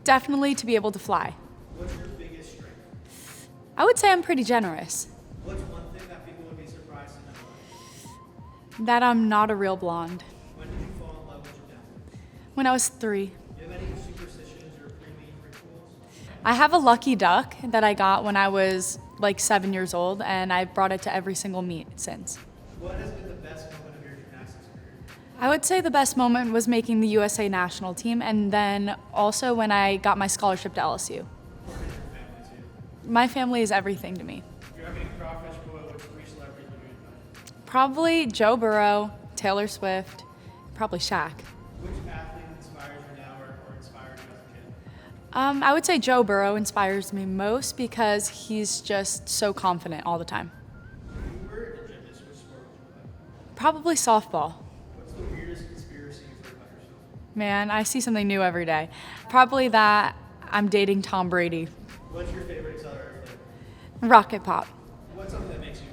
Definitely to be able to fly. What's your biggest strength? I would say I'm pretty generous. What's one thing that people would be surprised to know? That I'm not a real blonde. When did you fall in love with gymnastics? When I was 3. Do you have any superstitions or pre-meet rituals? I have a lucky duck that I got when I was like 7 years old, and I brought it to every single meet since. What has been the best moment of your gymnastics career? I would say the best moment was making the USA national team, and then also when I got my scholarship to LSU. Or in your family too? My family is everything to me. If you're having a crawfish boil, which three celebrities would you invite? Probably Joe Burrow, Taylor Swift, probably Shaq. Which athlete inspires you now or inspired you as a kid? I would say Joe Burrow inspires me most because he's just so confident all the time. If you were a gymnast, which sport would you play? Probably softball. What's the weirdest conspiracy you've heard about yourself? Man, I see something new every day. Probably that I'm dating Tom Brady. What's your favorite accelerator flavor? Rocket pop. What's something that makes you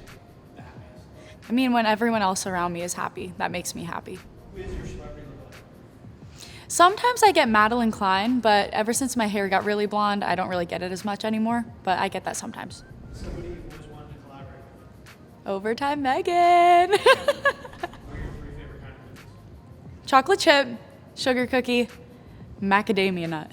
the happiest? I mean, when everyone else around me is happy, that makes me happy. Who is your celebrity look like? Sometimes I get Madeline Klein, but ever since my hair got really blonde, I don't really get it as much anymore, but I get that sometimes. Somebody you've always wanted to collaborate with? Overtime Megan. What are your 3 favorite kind of foods? Chocolate chip, sugar cookie, macadamia nut.